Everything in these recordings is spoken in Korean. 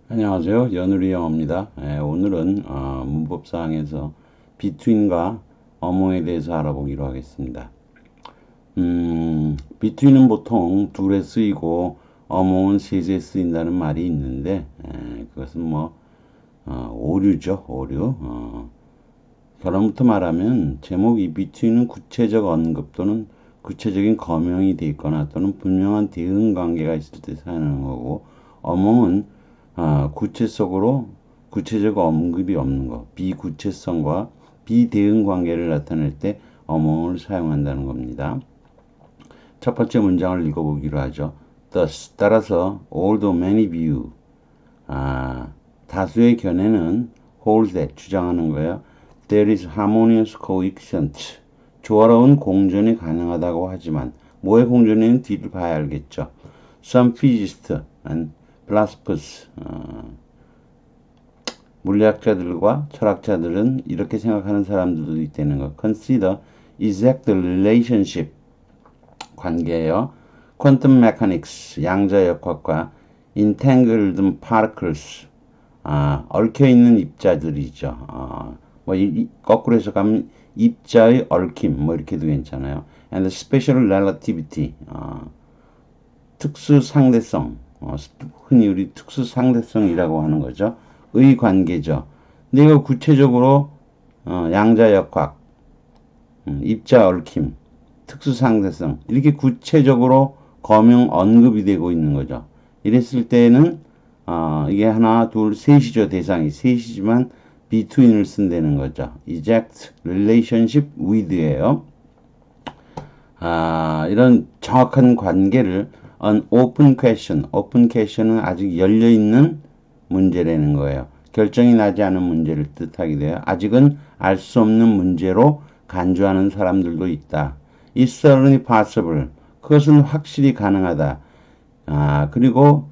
안녕하세요. 연우리 영어입니다. 오늘은 문법사항에서 between과 among에 대해서 알아보기로 하겠습니다. between은 보통 둘에 쓰이고 among은 셋에 쓰인다는 말이 있는데 그것은 오류죠. 오류. 결론부터 말하면 제목이 between은 구체적 언급 또는 구체적인 거명이 돼 있거나 또는 분명한 대응 관계가 있을 때 사용하는 거고 among은 구체적 언급이 없는 것, 비구체성과 비대응 관계를 나타낼 때 among을 사용한다는 겁니다. 첫 번째 문장을 읽어보기로 하죠. Thus, 따라서, although many view, 다수의 견해는 hold that, 주장하는 거예요. There is harmonious coexistence, 조화로운 공존이 가능하다고 하지만, 뭐의 공존에는 뒤를 봐야 알겠죠. Some physicists and philosophers, 물리학자들과 철학자들은 이렇게 생각하는 사람들도 있다는 것. Consider exact relationship, 관계예요. Quantum mechanics, 양자역학과 entangled particles, 얽혀있는 입자들이죠. 거꾸로 해석하면 입자의 얽힘, 이렇게도 괜찮아요. And special relativity, 특수 상대성, 흔히 우리 특수 상대성이라고 하는 거죠. 의 관계죠. 근데 이거 구체적으로 양자역학, 입자 얽힘, 특수 상대성 이렇게 구체적으로 거명 언급이 되고 있는 거죠. 이랬을 때는 이게 하나, 둘, 셋이죠. 대상이 셋이지만 between을 쓴다는 거죠. exact relationship with예요. 이런 정확한 관계를 an open question은 아직 열려있는 문제라는 거예요. 결정이 나지 않은 문제를 뜻하게 돼요. 아직은 알 수 없는 문제로 간주하는 사람들도 있다. It's certainly possible. 그것은 확실히 가능하다. 그리고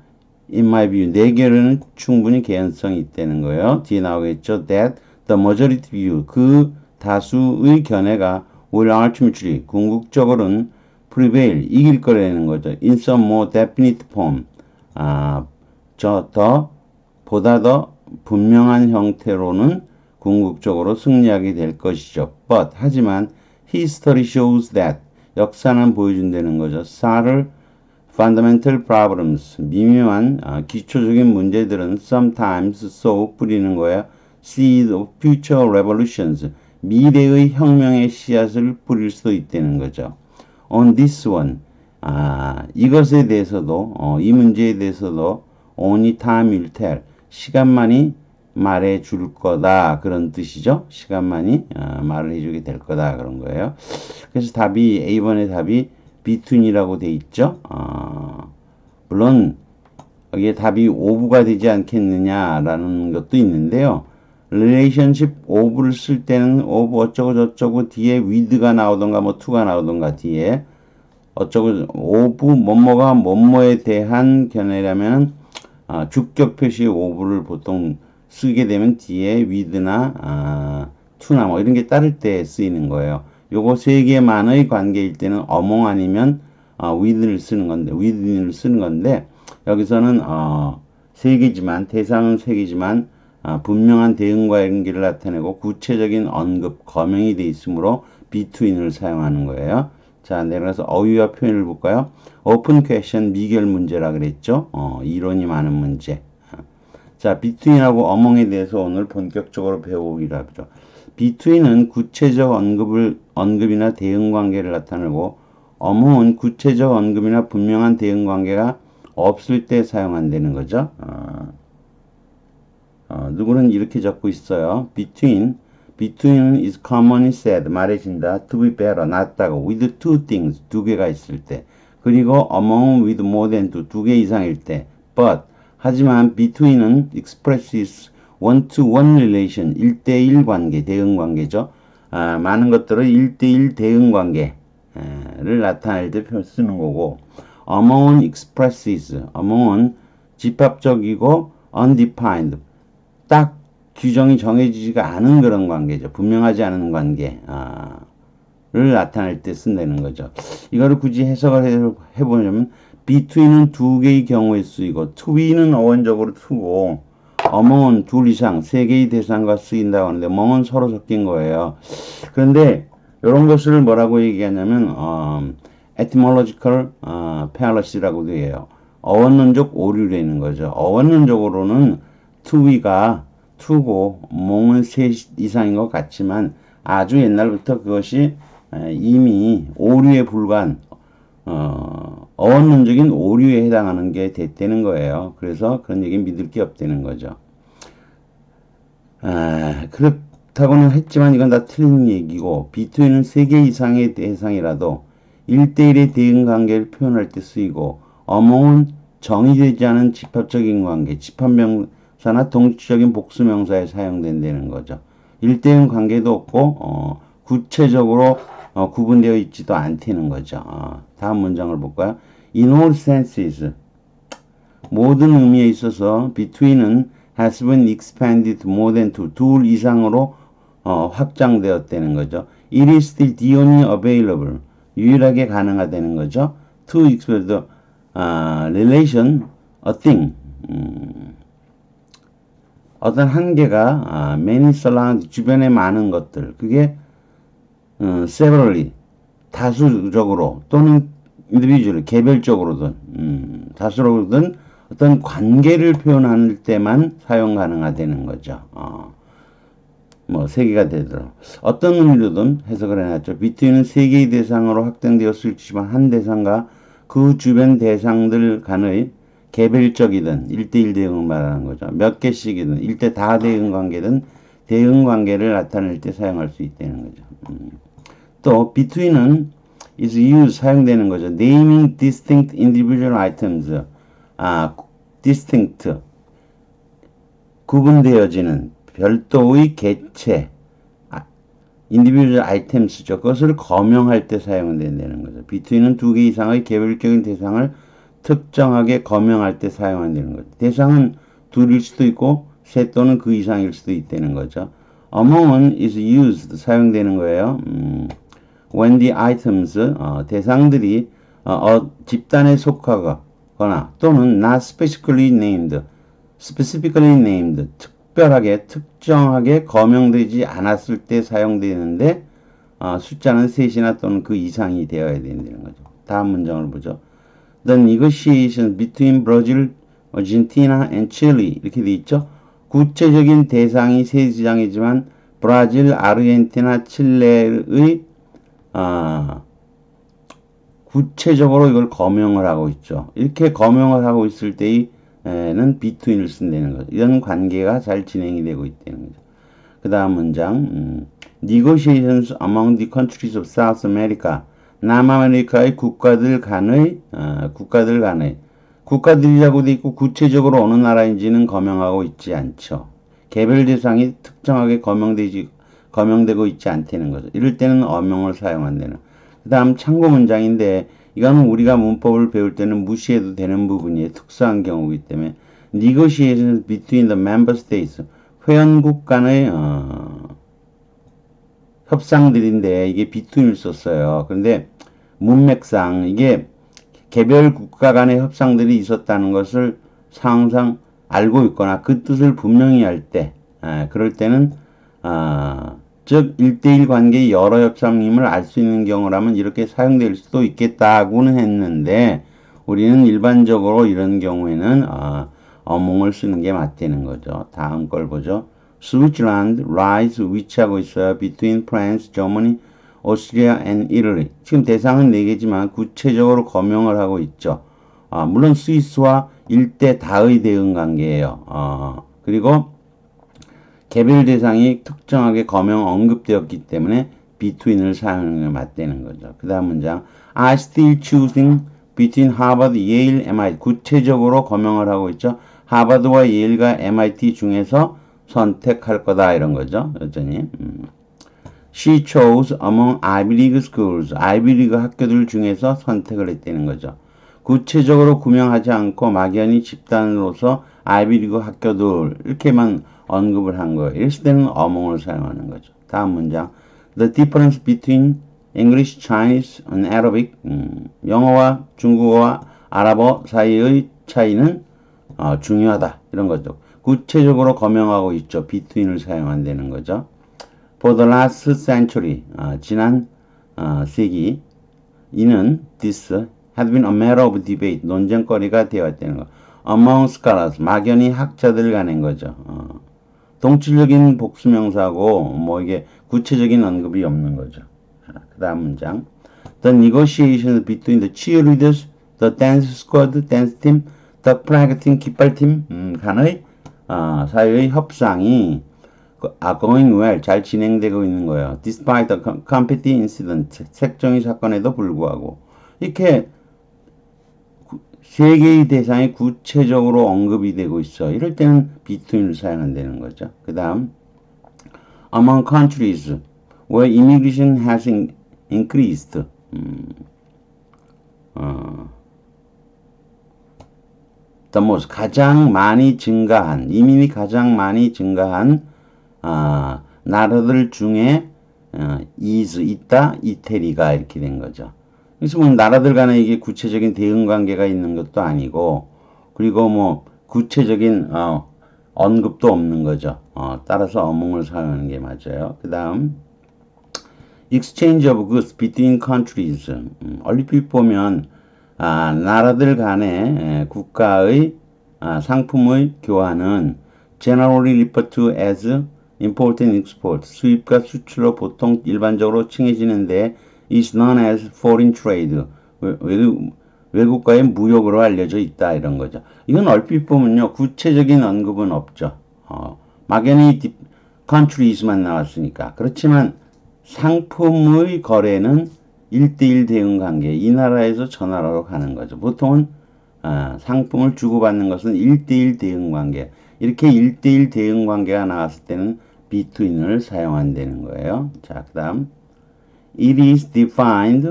in my view, 내 견해는 충분히 개연성이 있다는 거예요. 뒤에 나오겠죠. That the majority view, 그 다수의 견해가 will ultimately, 궁극적으로는 prevail, 이길 거라는 거죠. In some more definite form, 보다 더 분명한 형태로는 궁극적으로 승리하게 될 것이죠. But, 하지만 history shows that, 역사는 보여준다는 거죠. Subtle fundamental problems, 미묘한 기초적인 문제들은 sometimes sow, 뿌리는 거예요. Seed of future revolutions, 미래의 혁명의 씨앗을 뿌릴 수도 있다는 거죠. On this one, 이것에 대해서도, 이 문제에 대해서도 only time will tell, 시간만이 말해줄 거다, 그런 뜻이죠. 시간만이 말을 해주게 될 거다, 그런 거예요. 그래서 답이, A번의 답이 between이라고 돼 있죠. 물론 여기에 답이 of가 되지 않겠느냐라는 것도 있는데요. relationship of를 쓸 때는 of 어쩌고 저쩌고 뒤에 with가 나오던가 to가 나오던가 뒤에 어쩌고 of 뭐뭐가 뭐뭐에 대한 견해라면 주격 표시 of를 보통 쓰게 되면 뒤에 with나 to나 이런 게 따를 때 쓰이는 거예요. 요거 세 개만의 관계일 때는 among 아니면 with를 쓰는 건데 여기서는 세 개지만 대상은 세 개지만 분명한 대응과 연계를 나타내고 구체적인 언급, 거명이 돼 있으므로 between을 사용하는 거예요. 자, 내려가서 어휘와 표현을 볼까요? open question, 미결 문제라 그랬죠? 이론이 많은 문제. 자, between하고 among에 대해서 오늘 본격적으로 배워보기로 하죠. between은 구체적 언급이나 대응 관계를 나타내고 among은 구체적 언급이나 분명한 대응 관계가 없을 때 사용한다는 거죠. 누구는 이렇게 적고 있어요. between is commonly said, 말해진다. to be better, 낫다고. with two things, 두 개가 있을 때. 그리고 among with more than two, 두 개 이상일 때. but, 하지만 between은 expresses one-to-one relation, 1대1 관계, 대응 관계죠. 많은 것들을 1대1 대응 관계를 나타낼 때 쓰는 거고, among은 expresses, among은 집합적이고 undefined, 딱 규정이 정해지지가 않은 그런 관계죠. 분명하지 않은 관계를 나타낼 때 쓴다는 거죠. 이거를 굳이 해석을 해보려면 between은 두 개의 경우에 쓰이고 to는 어원적으로 to고 among은 둘 이상 세 개의 대상과 쓰인다고 하는데 among은 서로 섞인 거예요. 그런데 이런 것을 뭐라고 얘기하냐면 etymological fallacy라고도 해요. 어원론적 오류로 있는 거죠. 어원론적으로는 to가 to고 among은 세 이상인 것 같지만 아주 옛날부터 그것이 이미 오류에 불과한 어원론적인 오류에 해당하는 게 됐다는 거예요. 그래서 그런 얘기 믿을 게 없다는 거죠. 그렇다고는 했지만 이건 다 틀린 얘기고 between은 세 개 이상의 대상이라도 1대1의 대응 관계를 표현할 때 쓰이고 among은 정의되지 않은 집합적인 관계, 집합명사나 동시적인 복수명사에 사용된다는 거죠. 1대1 관계도 없고 구체적으로 구분되어 있지도 않다는 거죠. 다음 문장을 볼까요? In all senses, 모든 의미에 있어서 between은 has been expanded more than two, 둘 이상으로 확장되었다는 거죠. It is still the only available, 유일하게 가능하다는 거죠. To express the relation, a thing, 어떤 한계가 many surround, 주변에 많은 것들, 그게 severally, 다수적으로 또는 individual, 개별적으로든 다수로든 어떤 관계를 표현할 때만 사용 가능하다는 거죠. 뭐 세 개가 되더라도 어떤 의미로든 해석을 해놨죠. between은 세 개의 대상으로 확장되었을지만 한 대상과 그 주변 대상들 간의 개별적이든 1대1 대응을 말하는 거죠. 몇 개씩이든 1대 다 대응 관계든 대응 관계를 나타낼 때 사용할 수 있다는 거죠. 또 between은 is used 사용되는 거죠. naming distinct individual items, distinct 구분되어지는 별도의 개체 individual items죠. 그것을 거명할 때 사용된다는 거죠. between은 두 개 이상의 개별적인 대상을 특정하게 거명할 때 사용한다는 거죠. 대상은 둘일 수도 있고 셋 또는 그 이상일 수도 있다는 거죠. among은 is used 사용되는 거예요. when the items 대상들이 집단에 속하거나 또는 not specifically named 특별하게 특정하게 거명되지 않았을 때 사용되는데 숫자는 셋이나 또는 그 이상이 되어야 된다는 거죠. 다음 문장을 보죠. The negotiations between Brazil, Argentina and Chile 이렇게 돼 있죠. 구체적인 대상이 세 지장이지만 브라질, 아르헨티나, 칠레의 구체적으로 이걸 거명을 하고 있죠. 이렇게 거명을 하고 있을 때에는 between을 쓴다는 거죠. 이런 관계가 잘 진행이 되고 있다는 거죠. 그 다음 문장 Negotiations among the countries of South America 남아메리카의 국가들 간의 국가들이라고 돼 있고 구체적으로 어느 나라인지는 거명하고 있지 않죠. 개별 대상이 특정하게 거명되고 있지 않다는 거죠. 이럴 때는 어명을 사용한다는. 그 다음 참고 문장인데 이거는 우리가 문법을 배울 때는 무시해도 되는 부분이에요. 특수한 경우이기 때문에 negotiations between the member states 회원국 간의 협상들인데 이게 between을 썼어요. 그런데 문맥상 이게 개별 국가 간의 협상들이 있었다는 것을 상황상 알고 있거나 그 뜻을 분명히 할 때 그럴 때는 즉 1대1 관계의 여러 협상임을 알 수 있는 경우라면 이렇게 사용될 수도 있겠다고는 했는데 우리는 일반적으로 이런 경우에는 어몽을 쓰는 게 맞다는 거죠. 다음 걸 보죠. Switzerland lies 위치하고 있어요. Between France, Germany, Austria and Italy. 지금 대상은 4개지만 구체적으로 거명을 하고 있죠. 물론 스위스와 일대 다의 대응 관계예요. 그리고 개별 대상이 특정하게 거명 언급되었기 때문에 between을 사용하는 게 맞다는 거죠. 그 다음 문장 I still choosing between Harvard, Yale, MIT. 구체적으로 거명을 하고 있죠. 하버드와 예일과 MIT 중에서 선택할 거다 이런 거죠. 여전히 She chose among Ivy League schools. 아이비 리그 학교들 중에서 선택을 했다는 거죠. 구체적으로 구명하지 않고 막연히 집단으로서 아이비 리그 학교들 이렇게만 언급을 한 거예요. 이럴 때는 among을 사용하는 거죠. 다음 문장 The difference between English, Chinese and Arabic 영어와 중국어와 아랍어 사이의 차이는 중요하다. 이런 거죠. 구체적으로 거명하고 있죠. between을 사용한다는 거죠. For the last century, 지난 세기, 이는 this had been a matter of debate, 논쟁거리가 되었다는 거. Among scholars, 막연히 학자들 간인 거죠. 동질적인 복수명사고 뭐 이게 구체적인 언급이 없는 거죠. 그 다음 문장. The negotiations between the cheerleaders, the dance squad, dance team, the flag team, 깃발팀 간의 사이의 협상이 going well, 잘 진행되고 있는 거예요. Despite the competitive incident, 색종이 사건에도 불구하고 이렇게 세 개의 대상이 구체적으로 언급이 되고 있어. 이럴 때는 between을 사용한다는 거죠. 그 다음 among countries where immigration has increased the most, 가장 많이 증가한, 이민이 가장 많이 증가한 나라들 중에 is 있다, 이태리가 이렇게 된 거죠. 그래서 뭐 나라들 간에 이게 구체적인 대응 관계가 있는 것도 아니고, 그리고 뭐 구체적인 언급도 없는 거죠. 따라서 among을 사용하는 게 맞아요. 그 다음 exchange of goods between countries. 얼핏 보면 나라들 간의 국가의 상품의 교환은 generally referred to as import and export, 수입과 수출로 보통 일반적으로 칭해지는데 is known as foreign trade, 외국과의 무역으로 알려져 있다 이런 거죠. 이건 얼핏 보면요 구체적인 언급은 없죠. 막연히 countries만 나왔으니까. 그렇지만 상품의 거래는 1대1 대응 관계, 이 나라에서 저 나라로 가는 거죠. 보통은 상품을 주고받는 것은 1대1 대응 관계. 이렇게 1대1 대응 관계가 나왔을 때는 between을 사용한다는 거예요. 자, 그 다음 it is defined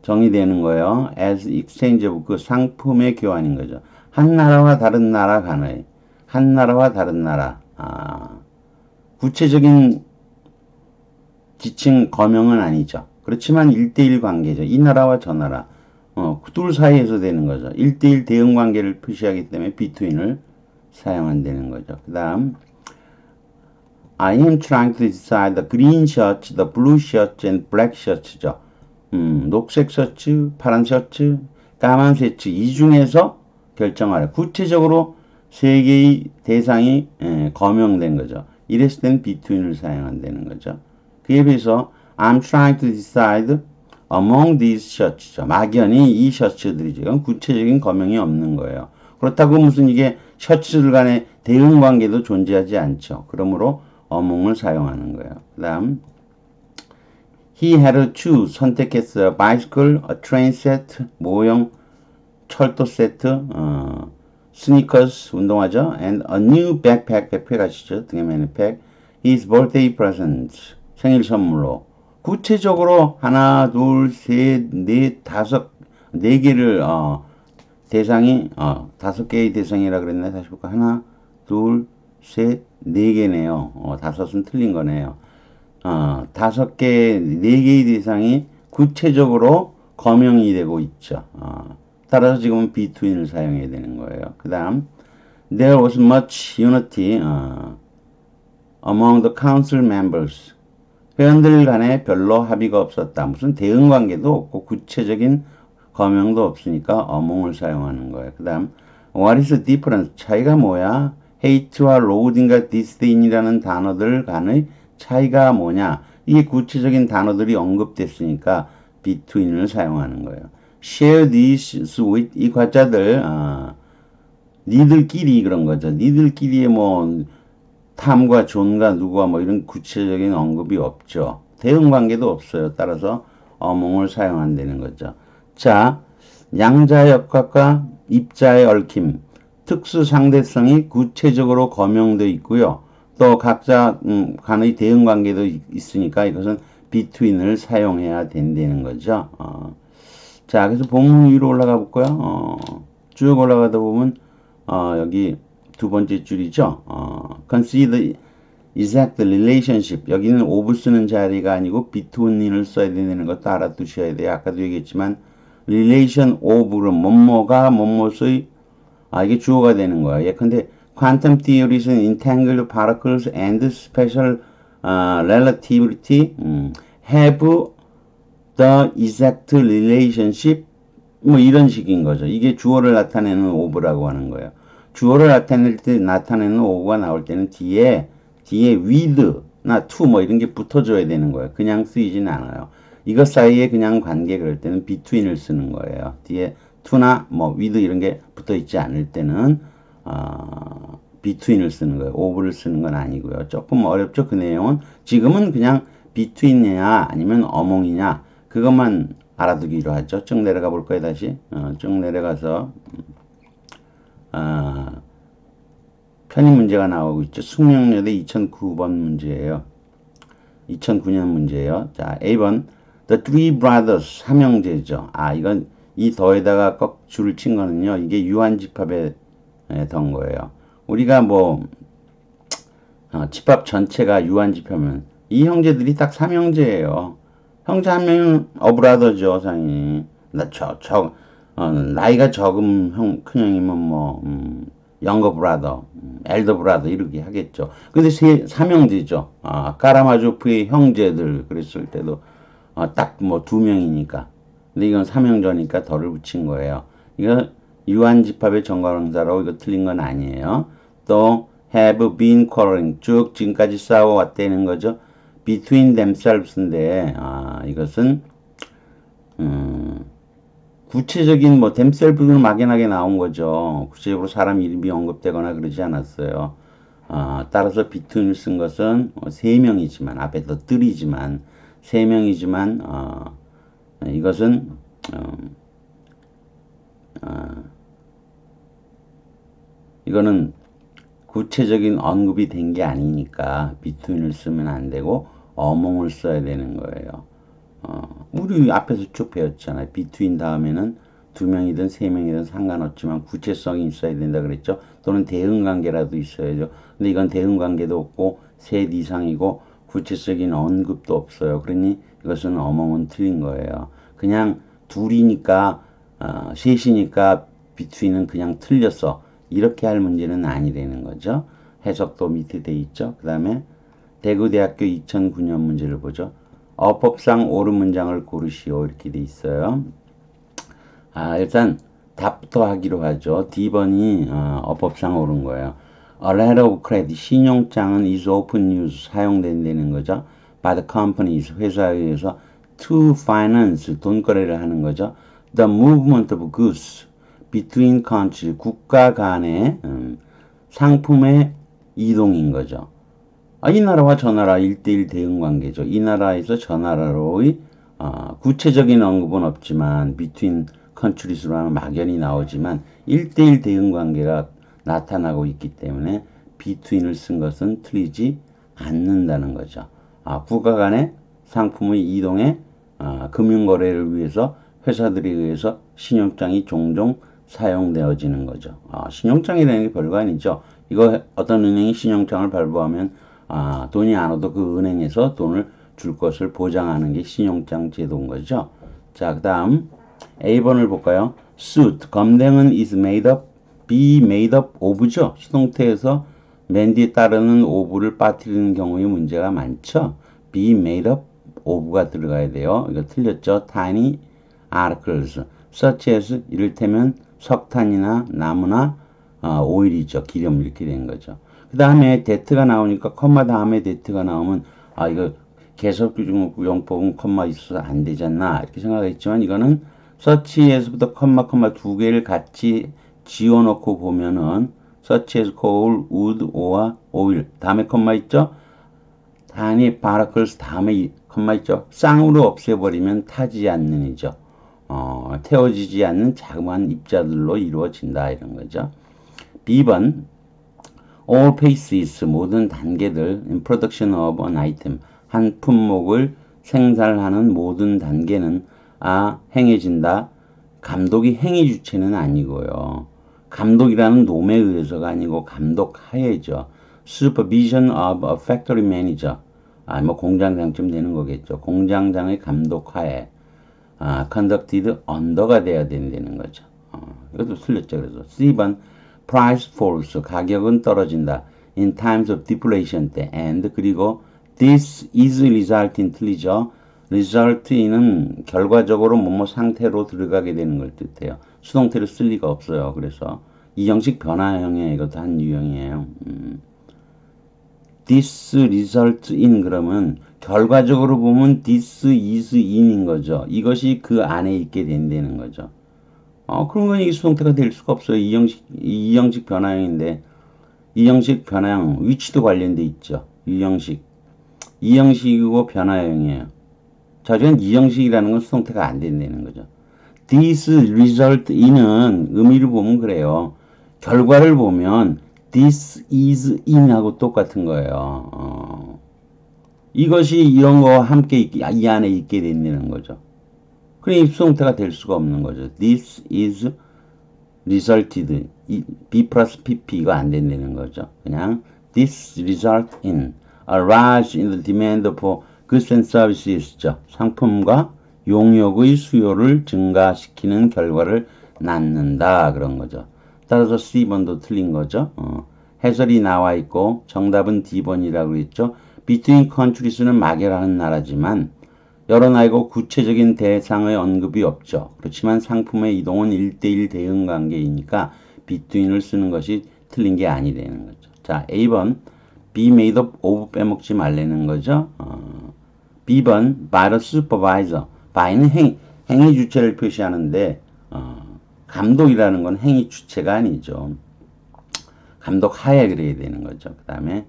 정의되는 거예요. as exchange of 그 상품의 교환인 거죠. 한 나라와 다른 나라 간의 한 나라와 다른 나라 구체적인 지칭 거명은 아니죠. 그렇지만 1대1 관계죠. 이 나라와 저 나라 둘 사이에서 되는 거죠. 1대1 대응 관계를 표시하기 때문에 between을 사용한다는 거죠. 그 다음 I am trying to decide the green shirts, the blue shirts and black shirts죠. 녹색 셔츠, 파란 셔츠, 까만 셔츠 이 중에서 결정하라. 구체적으로 세 개의 대상이 거명된 거죠. 이랬을 땐 between을 사용한다는 거죠. 그에 비해서 I'm trying to decide among these shirts죠. 막연히 이 셔츠들이죠. 이건 구체적인 거명이 없는 거예요. 그렇다고 무슨 이게 셔츠들 간의 대응 관계도 존재하지 않죠. 그러므로 among을 사용하는 거예요. 그 다음 He had to choose, 선택했어요. bicycle, a train set, 모형, 철도 세트, sneakers, 운동화죠. and a new backpack, 백팩 아시죠? 등에 매는 백. His birthday present, 생일 선물로. 구체적으로 하나, 둘, 셋, 넷, 다섯, 네 개를 대상이 5개의 대상이라 그랬나? 다시 볼까? 하나, 둘, 셋, 네 개네요. 5은 틀린 거네요. 5개, 4개의 대상이 구체적으로 거명이 되고 있죠. 따라서 지금은 between을 사용해야 되는 거예요. 그 다음 There was much unity among the council members. 회원들 간에 별로 합의가 없었다. 무슨 대응 관계도 없고 구체적인 거명도 없으니까 among을 사용하는 거예요. 그 다음 What is the difference? 차이가 뭐야? hate와 loathing과 disdain이라는 단어들 간의 차이가 뭐냐? 이게 구체적인 단어들이 언급됐으니까 between을 사용하는 거예요. share these with 이 과자들 니들끼리 그런 거죠. 니들끼리의 뭐 탐과 존과 누구와 뭐 이런 구체적인 언급이 없죠. 대응 관계도 없어요. 따라서 among을 사용한다는 거죠. 자, 양자의 역학과 입자의 얽힘, 특수 상대성이 구체적으로 거명되어 있고요. 또 각자 간의 대응 관계도 있으니까 이것은 between을 사용해야 된다는 거죠. 자, 그래서 본문 위로 올라가 볼까요? 쭉 올라가다 보면 여기 두 번째 줄이죠. consider exact relationship. 여기는 of 쓰는 자리가 아니고 between을 써야 되는 것도 알아두셔야 돼요. 아까도 얘기했지만 relation of는 뭐뭐가 뭐뭐의 이게 주어가 되는 거야. 예컨대 quantum theories in entangled particles and special relativity have the exact relationship 뭐 이런 식인 거죠. 이게 주어를 나타내는 of라고 하는 거예요. 주어를 나타낼 때 나타내는 of가 나올 때는 뒤에 with나 to 뭐 이런 게 붙어줘야 되는 거예요. 그냥 쓰이진 않아요. 이것 사이에 그냥 관계 그럴 때는 between을 쓰는 거예요. 뒤에 to나 뭐 with 이런 게 붙어 있지 않을 때는 between을 쓰는 거예요. of를 쓰는 건 아니고요. 조금 어렵죠. 그 내용은 지금은 그냥 between이냐 아니면 among이냐 그것만 알아두기로 하죠. 쭉 내려가 볼 거예요. 다시 쭉 내려가서 편입 문제가 나오고 있죠. 숙명여대 2009번 문제예요. 2009년 문제예요. 자, A번 The Three Brothers 삼형제죠. 이건 이 더에다가 꼭 줄을 친 거는요. 이게 유한집합에 던 거예요. 우리가 뭐 집합 전체가 유한집합이면 이 형제들이 딱 삼형제예요. 형제 한 명은 어브라더죠, 상이. 나이가 적은 큰형이면 뭐 영거 브라더, 엘더 브라더 이렇게 하겠죠. 근데 삼형제죠. 까라마조프의 형제들 그랬을 때도 딱 뭐 두 명이니까. 근데 이건 삼형제니까 덜을 붙인 거예요. 이거 유한집합의 정관형사라고 이거 틀린 건 아니에요. 또 have been quarreling 쭉 지금까지 싸워왔다는 거죠. between themselves인데 이것은 구체적인 뭐 themselves는 막연하게 나온 거죠. 구체적으로 사람 이름이 언급되거나 그러지 않았어요. 따라서 between을 쓴 것은 세 명이지만 앞에 더 three,지만 세 명이지만 이것은 이거는 구체적인 언급이 된 게 아니니까 between을 쓰면 안 되고 among을 써야 되는 거예요. 우리 앞에서 쭉 배웠잖아요. between 다음에는 두 명이든 세 명이든 상관없지만 구체성이 있어야 된다 그랬죠. 또는 대응관계라도 있어야죠. 근데 이건 대응관계도 없고 셋 이상이고 구체적인 언급도 없어요. 그러니 이것은 among은 틀린 거예요. 그냥 둘이니까 셋이니까 between은 그냥 틀렸어. 이렇게 할 문제는 아니라는 거죠. 해석도 밑에 돼 있죠. 그 다음에 대구대학교 2009년 문제를 보죠. 어법상 옳은 문장을 고르시오 이렇게 돼 있어요. 일단 답부터 하기로 하죠. D번이 어법상 옳은 거예요. A letter of credit, 신용장은 is often used, 사용된다는 거죠. by the companies, 회사에 의해서 to finance, 돈거래를 하는 거죠. The movement of goods between countries, 국가 간의 상품의 이동인 거죠. 이 나라와 저 나라 1대1 대응 관계죠. 이 나라에서 저 나라로의 구체적인 언급은 없지만 between countries로 하면 막연히 나오지만 1대1 대응 관계가 나타나고 있기 때문에 between을 쓴 것은 틀리지 않는다는 거죠. 국가 간의 상품의 이동에 금융거래를 위해서 회사들에 의해서 신용장이 종종 사용되어지는 거죠. 신용장이라는 게 별거 아니죠. 이거 어떤 은행이 신용장을 발부하면 돈이 안 와도 그 은행에서 돈을 줄 것을 보장하는 게 신용장 제도인 거죠. 자, 그 다음 A번을 볼까요? suit, 검댕은 is made up, be made up of죠. 수동태에서 맨 뒤에 따르는 of를 빠뜨리는 경우에 문제가 많죠. be made up of가 들어가야 돼요. 이거 틀렸죠. tiny articles, such as 이를테면 석탄이나 나무나 오일이죠. 기름 이렇게 된 거죠. 그 다음에 that가 나오니까 컴마 다음에 that가 나오면 이거 개설용법은 컴마 있어서 안 되잖아 이렇게 생각했지만 이거는 such에서부터 컴마 두 개를 같이 지어놓고 보면은 such as coal, wood, or oil 다음에 컴마 있죠. tiny particles 다음에 컴마 있죠. 쌍으로 없애버리면 타지 않는 이죠. 태워지지 않는 자그마한 입자들로 이루어진다 이런 거죠. B번 all phases 모든 단계들 in production of an item 한 품목을 생산하는 모든 단계는 행해진다. 감독이 행위 주체는 아니고요. 감독이라는 놈에 의해서가 아니고 감독하에죠. supervision of a factory manager 뭐 공장장쯤 되는 거겠죠. 공장장의 감독하에 conducted under가 돼야 된다는 거죠. 이것도 틀렸죠. 그래서 C번 price falls 가격은 떨어진다. in times of deflation 때 and 그리고 this is resulting 틀리죠. result in은 결과적으로 뭐뭐 상태로 들어가게 되는 걸 뜻해요. 수동태를 쓸 리가 없어요. 그래서 이 형식 변화형이에요. 이것도 한 유형이에요. this result in 그러면 결과적으로 보면 this is in인 거죠. 이것이 그 안에 있게 된다는 거죠. 그러면 이게 수동태가 될 수가 없어요. 이 형식 변화형인데 이 형식 변화형 위치도 관련돼 있죠. 이 형식이고 변화형이에요. 자, 지금 이 형식이라는 건 수동태가 안 된다는 거죠. this result in은 의미를 보면 그래요. 결과를 보면 this is in하고 똑같은 거예요. 이것이 이런 거와 함께 이 안에 있게 된다는 거죠. 그러니 수동태가 될 수가 없는 거죠. This is resulted. B 플러스 PP가 안 된다는 거죠. 그냥 this result in a rise in the demand for goods and services죠. 상품과 용역의 수요를 증가시키는 결과를 낳는다. 그런 거죠. 따라서 C번도 틀린 거죠. 해설이 나와 있고 정답은 D번이라고 했죠. Between countries는 막연한 나라지만 여러 나라고 구체적인 대상의 언급이 없죠. 그렇지만 상품의 이동은 1대1 대응 관계이니까 between을 쓰는 것이 틀린 게 아니라는 거죠. 자, A번 be made up of 빼먹지 말라는 거죠. B번 by the supervisor. by는 행위 주체를 표시하는데 감독이라는 건 행위 주체가 아니죠. 감독 하에 그래야 되는 거죠. 그 다음에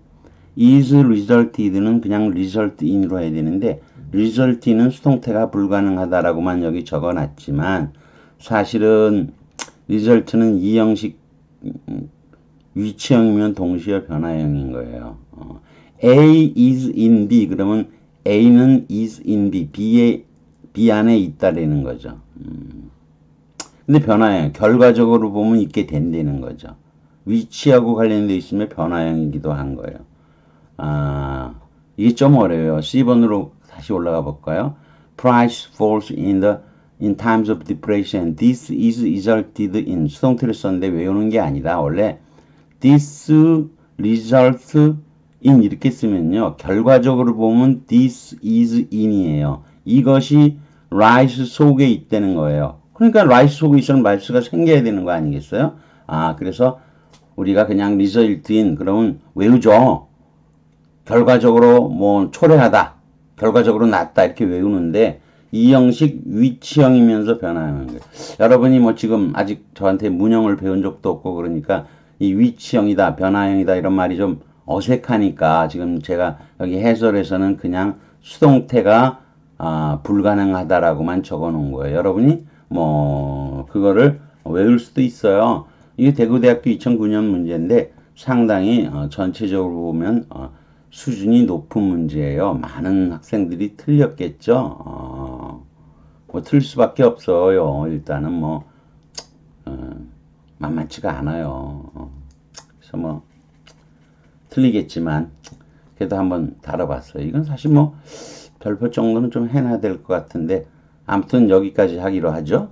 is resulted는 그냥 result in으로 해야 되는데 result in은 수동태가 불가능하다라고만 여기 적어놨지만 사실은 result는 이 형식 위치형이면 동시에 변화형인 거예요. A is in B 그러면 A는 is in B, B 안에 있다라는 거죠. 근데 변화형 결과적으로 보면 있게 된다는 거죠. 위치하고 관련되어 있으면 변화형이기도 한 거예요. 이게 좀 어려워요. C번으로 다시 올라가 볼까요? Price falls in times of depression. This is resulted in. 수동태를 썼는데 외우는 게 아니라 원래 this results in 이렇게 쓰면요. 결과적으로 보면 this is in이에요. 이것이 rise 속에 있다는 거예요. 그러니까 rise 속에 있으면 rise가 생겨야 되는 거 아니겠어요? 그래서 우리가 그냥 result in 그러면 외우죠. 결과적으로 뭐 초래하다, 결과적으로 낫다 이렇게 외우는데 이 형식 위치형이면서 변화하는 거예요. 여러분이 뭐 지금 아직 저한테 문형을 배운 적도 없고 그러니까 이 위치형이다, 변화형이다 이런 말이 좀 어색하니까 지금 제가 여기 해설에서는 그냥 수동태가 불가능하다라고만 적어놓은 거예요. 여러분이 뭐 그거를 외울 수도 있어요. 이게 대구대학교 2009년 문제인데 상당히 전체적으로 보면 수준이 높은 문제예요. 많은 학생들이 틀렸겠죠. 뭐 틀릴 수밖에 없어요. 일단은 뭐 만만치가 않아요. 그래서 뭐 틀리겠지만 그래도 한번 다뤄봤어요. 이건 사실 뭐 별표 정도는 좀 해놔야 될 것 같은데 아무튼 여기까지 하기로 하죠.